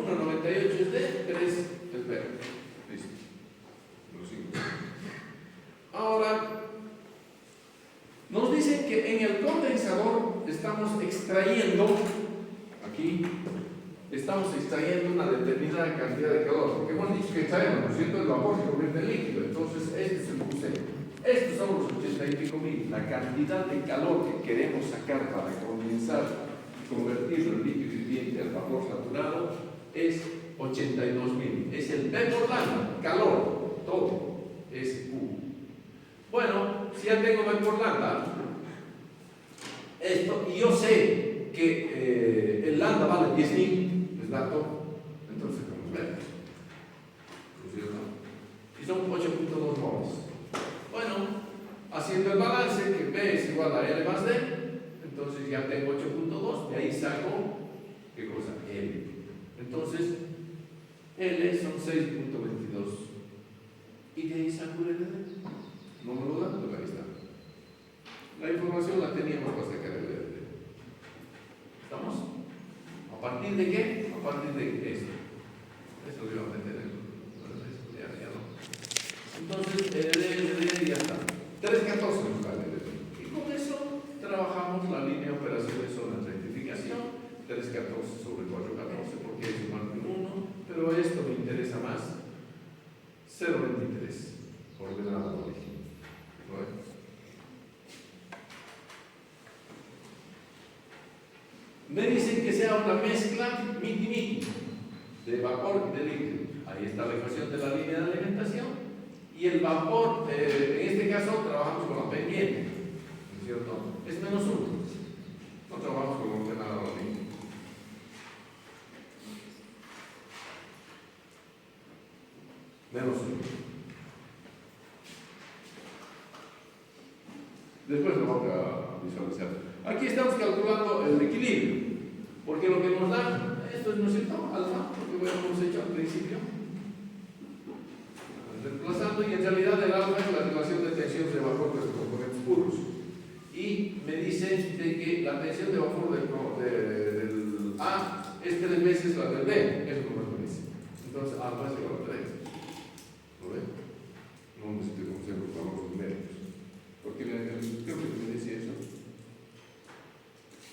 1,98 es D, 3 es B. Listo. Los 5. Ahora, nos dicen que en el condensador estamos extrayendo, aquí, estamos extrayendo una determinada cantidad de calor, porque hemos dicho que extraemos, ¿no es cierto?, el vapor se convierte en líquido. Entonces, este es el buceo. Estos son los 80 y pico mil. La cantidad de calor que queremos sacar para condensar y convertirlo en líquido hirviente al vapor saturado es 82.000. Es el P por lambda, calor, todo, es U. Bueno, si ya tengo B por lambda, esto, y yo sé que el lambda vale 10.000, es dato, entonces vamos a ver. Y son 8.2 moles. Bueno, haciendo el balance, que B es igual a L más D, entonces ya tengo 8.2, de ahí saco, ¿qué cosa? L. Entonces, L son 6.22. Y de ahí saco el L. No me lo dan, pero ahí está. La información la teníamos para sacar el verde. ¿Estamos? ¿A partir de qué? A partir de esto. Eso lo iba a meter en ya no. Entonces, el ya está. 3.14 nos da el verde. Y con eso trabajamos la línea de operaciones sobre la rectificación. 3.14 sobre 4.14 porque es más de 1, pero esto me interesa más. 0.23 ordenada al origen. Me dicen que sea una mezcla miti-miti de vapor y de líquido. Ahí está la ecuación de la línea de alimentación. Y el vapor, en este caso, trabajamos con la pendiente, ¿no es cierto? Es menos 1. No trabajamos con ordenada al origen. Menos 1. Después lo vamos a visualizar. Aquí estamos calculando el equilibrio, porque lo que nos da, esto es, ¿no es cierto?, alfa, lo que hemos hecho al principio, reemplazando, y en realidad el alfa es la relación de tensión de vapor de los componentes puros. Y me dice de que la tensión de vapor de A es 3 veces la del B, eso no me parece. Entonces alfa es igual a 3. ¿Lo ven? No necesito conocer los valores numéricos. Porque creo que me decía eso.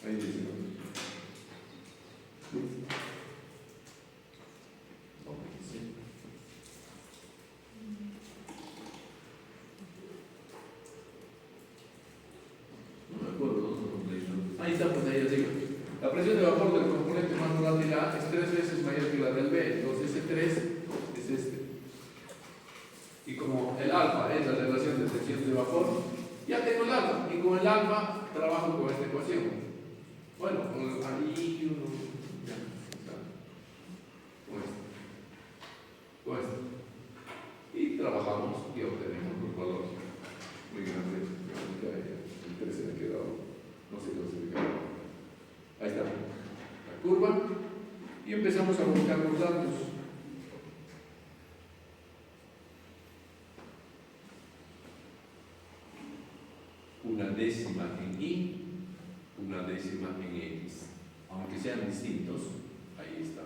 Ahí dice, ¿no? Ahí está, pues ahí les digo. La presión de vapor del componente más volátil A es 3 veces mayor que la del B. Entonces ese 3 es este. Y como el alfa es la relación de tensión de vapor, ya tengo el alfa. Y con el alfa trabajo con esta ecuación. Bueno, con el ahí uno. Ya, está. Con esto. Y trabajamos y obtenemos los valores. Muy grande. El 3 se me ha quedado. No sé dónde se quedó. Ahí está la curva y empezamos a buscar los datos. Una décima en Y, una décima en X. Aunque sean distintos, ahí está.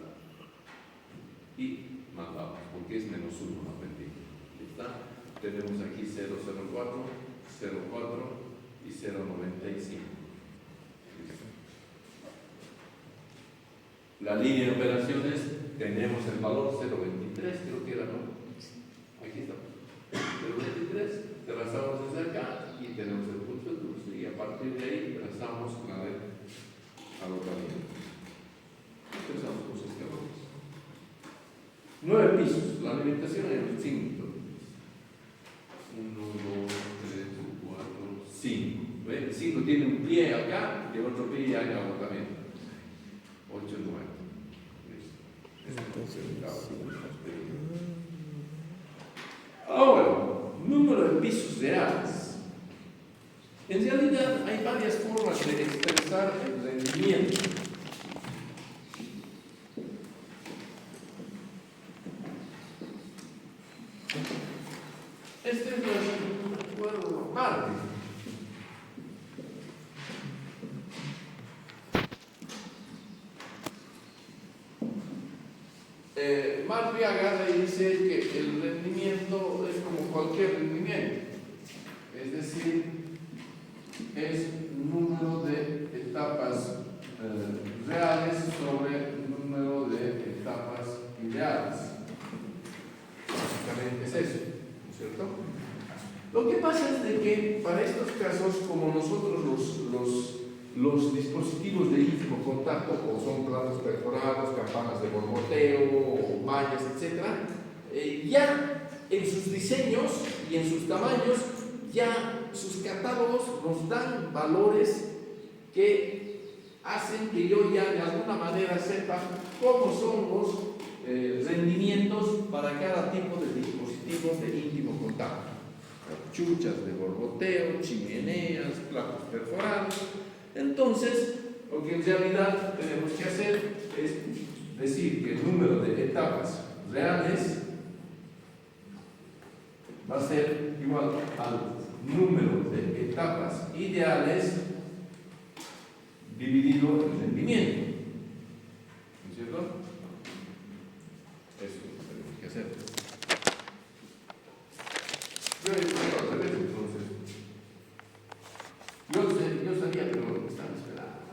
Y mandamos, porque es -1 aprendí. Ahí está. Tenemos aquí 0,04, 0,4 y 0,95. La línea de operaciones, tenemos el valor 0,23, creo que era, ¿no? Aquí está. 0,23, trazamos desde acá y tenemos el punto de luz. Y a partir de ahí trazamos la de alojamiento. Empezamos con los escalones. 9 pisos, la alimentación era 5. 1, 2, 3, 4, 5. ¿Ven? 5 tiene un pie acá y el otro pie ya en alojamiento. 8, 9. Ahora, número de pisos reales. En realidad hay varias formas de expresar el rendimiento. Este es la parte. Marty agarra y dice que el rendimiento es como cualquier rendimiento, es decir, es un número de etapas reales sobre un número de etapas ideales. Básicamente es eso, ¿no es cierto? Lo que pasa es de que para estos casos, como nosotros los dispositivos de íntimo contacto, como son platos perforados, campanas de borboteo, mallas, etc., ya en sus diseños y en sus tamaños, ya sus catálogos nos dan valores que hacen que yo ya de alguna manera sepa cómo son los rendimientos para cada tipo de dispositivos de íntimo contacto. Chuchas de borboteo, chimeneas, platos perforados. Entonces, lo que en realidad tenemos que hacer es decir que el número de etapas reales va a ser igual al número de etapas ideales dividido en rendimiento. ¿No es cierto? Eso es lo que tenemos que hacer. Yo he hecho al revés, entonces. Yo sabía, pero me están esperando.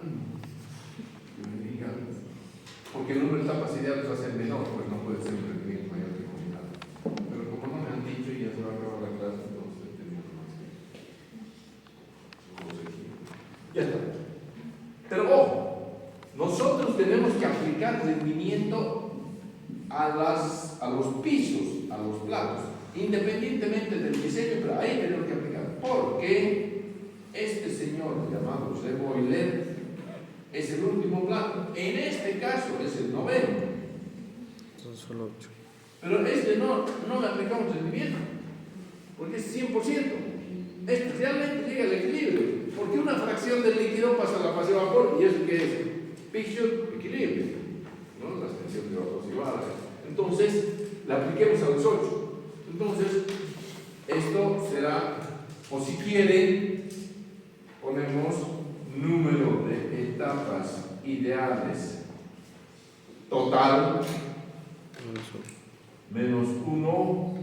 Que me digan. Porque el número de etapas ideales va a ser menor, pues no puede ser un rendimiento mayor que combinado. Pero como no me han dicho y ya se va a acabar la clase, entonces tenemos más que. Ya está. Pero ojo, nosotros tenemos que aplicar rendimiento a los pisos, a los platos, independientemente del diseño, pero ahí tenemos que aplicar. Porque este señor llamado Reboiler es el último plato. En este caso es el noveno. Son solo 8. Pero este no le aplicamos rendimiento, porque es 100%. Este realmente llega al equilibrio, porque una fracción del líquido pasa a la fase de vapor y eso que es picture equilibrio, ¿no? La extensión de vapor igual. Entonces, le apliquemos a los 8. Entonces, esto será, o si quieren, ponemos número de etapas ideales total menos 1. menos 1,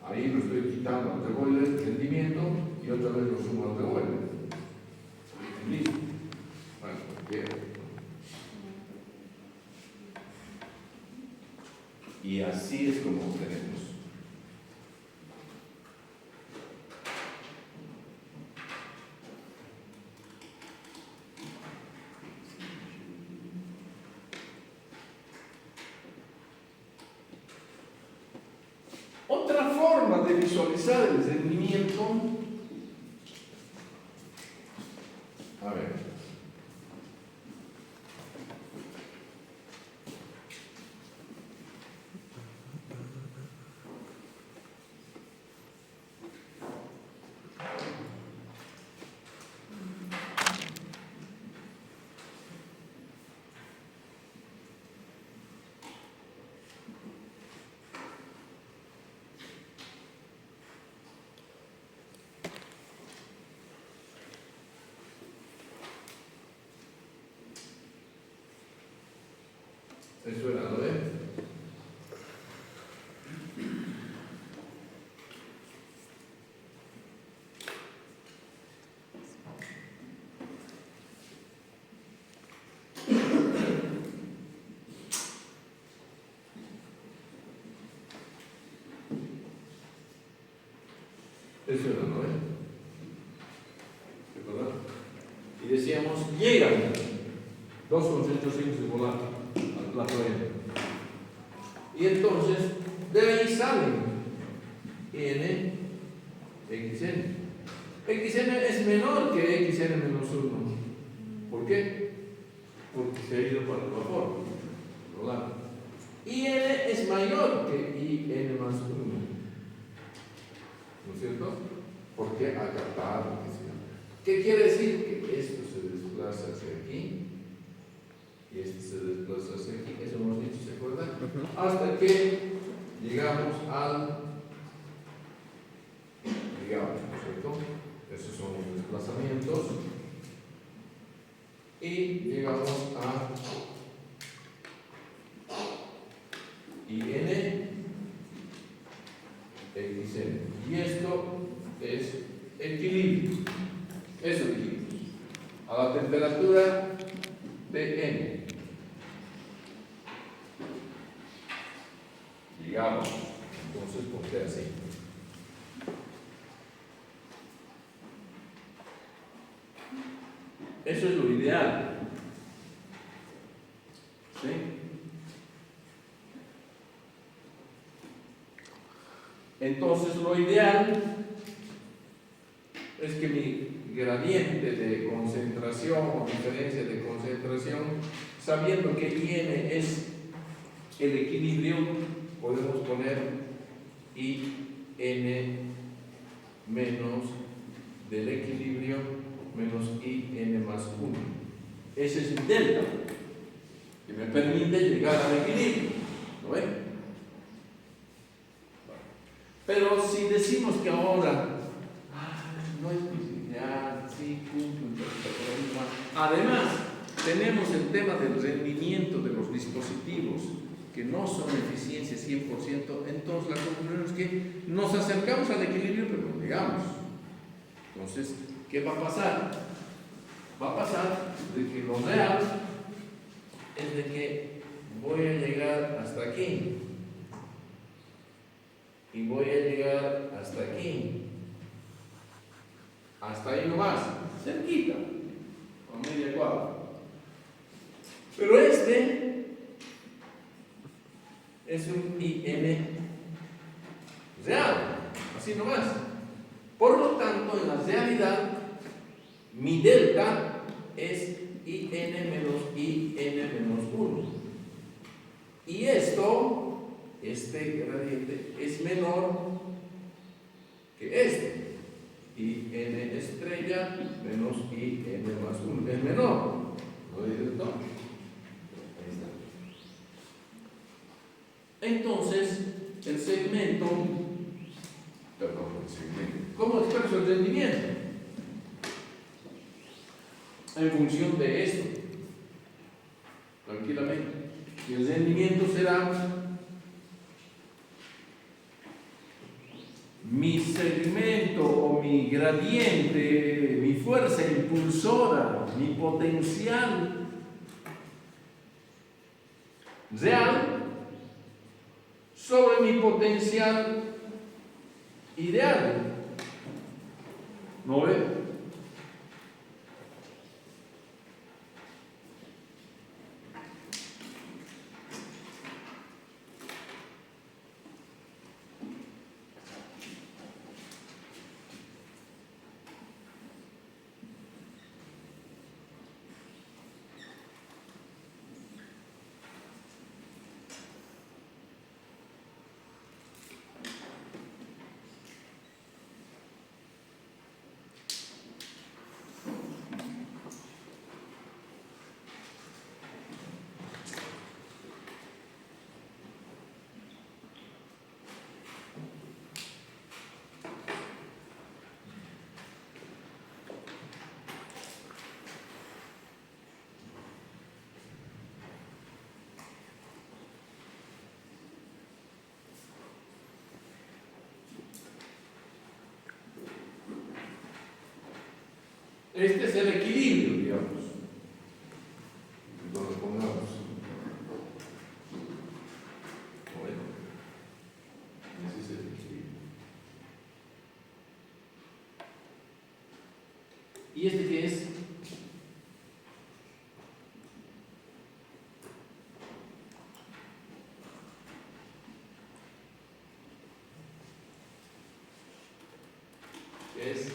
ahí lo estoy quitando al revólver, rendimiento, y otra vez lo sumo al revólver. Listo. Bueno, bien. Y así es como obtenemos. Otra forma de visualizar el rendimiento, a ver, eso era, ¿lo ves? Eso era, ¿no? ¿Recuerdan? Y decíamos, llegan dos concentraciones de volante al plato N. Y entonces, de ahí salen N, XN. XN es menor que XN menos 1. ¿Por qué? Porque se ha ido para el vapor. Volante. IN es mayor que IN más 1. ¿No es cierto? Porque ha captado. ¿Qué quiere decir? Que esto se desplaza hacia aquí y esto se desplaza hacia aquí. Eso hemos dicho, ¿se acuerdan? Hasta que llegamos al, digamos, ¿no es cierto? Esos son los desplazamientos. Y llegamos a IN, XN. Y esto es equilibrio. Eso es equilibrio. A la temperatura de N. Llegamos. Entonces, ponte así. Eso es lo ideal. ¿Sí? Entonces, lo ideal es que mi gradiente de concentración o diferencia de concentración, sabiendo que IN es el equilibrio, podemos poner IN menos del equilibrio menos IN más 1. Ese es mi delta, que me permite llegar al equilibrio. ¿Lo ven? Pero si decimos que ahora no es posibilidad, sí, cumplo, además tenemos el tema del rendimiento de los dispositivos que no son eficiencia 100%, entonces la conclusión es que nos acercamos al equilibrio pero no llegamos. Entonces, ¿qué va a pasar? Va a pasar de que lo real es de que voy a llegar hasta aquí y voy a llegar hasta aquí, hasta ahí nomás, cerquita, a media cuadra. Pero este es un IN real, así nomás. Por lo tanto, en la realidad, mi delta es IN menos IN menos 1. Y esto, este gradiente, es menor que este. IN estrella menos IN más 1. Es menor. ¿Lo dices esto? Ahí está. Entonces, el segmento, ¿cómo expreso el rendimiento? En función de esto, tranquilamente. Y el rendimiento será mi segmento o mi gradiente, mi fuerza impulsora, mi potencial real sobre mi potencial ideal. ¿No ve? Este es el equilibrio, digamos. Lo pongamos. Bueno, ese es el equilibrio. ¿Y este qué es? ¿Qué es?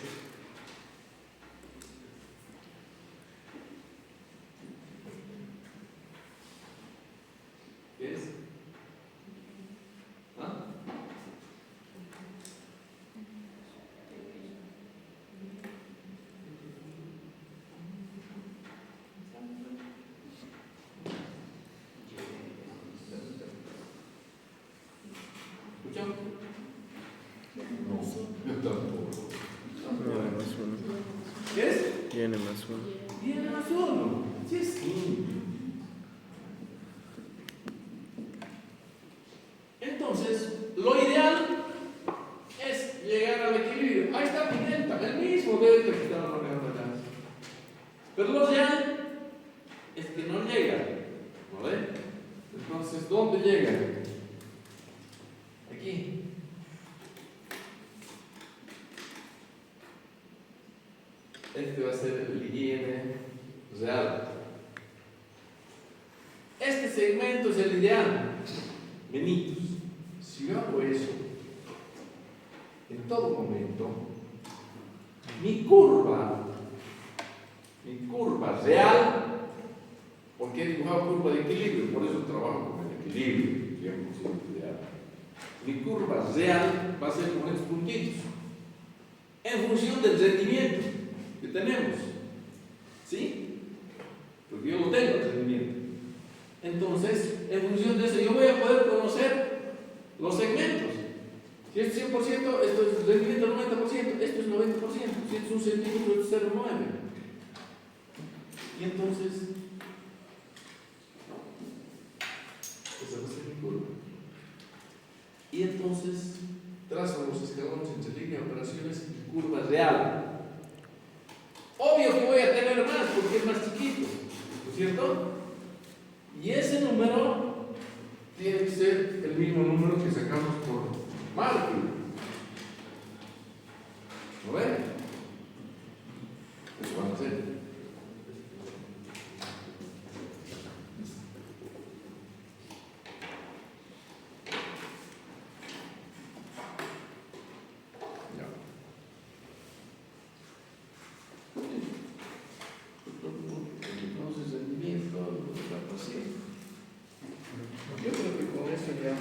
¿Qué es? ¿Ah? ¿Escuchamos? No, yo tampoco. Viene más uno. ¿Qué es? Viene más uno. Viene más uno. Sí, sí. Entonces, lo ideal es llegar al equilibrio. Ahí está mi delta, el mismo delta que estaba marcando acá. Pero lo real es que no llega. ¿No ve? Entonces, ¿dónde llega? Aquí. Este va a ser el IN real. Este segmento es el ideal. Benitos, si yo hago eso, en todo momento, mi curva real, porque he dibujado curva de equilibrio, por eso trabajo con el equilibrio, 100% ideal. Mi curva real va a ser con estos puntitos, en función del rendimiento que tenemos. ¿Sí? Porque yo lo tengo, el rendimiento. Entonces, en función de eso, yo voy a poder conocer los segmentos. Si esto es 100%, esto es rendimiento 90%, esto es 90%. Si esto es 1 centímetro, esto es 0,9. Y entonces, esa va a ser mi curva. Y entonces, trazo los escalones entre línea de operaciones y curva real. Obvio que voy a tener más porque es más chiquito, ¿no es cierto? Y ese número tiene que ser el mismo número que sacamos por Markov. ¿No ven? Eso van a hacer. Ya. Entonces, rendimiento, la pasión. Yo creo que con eso ya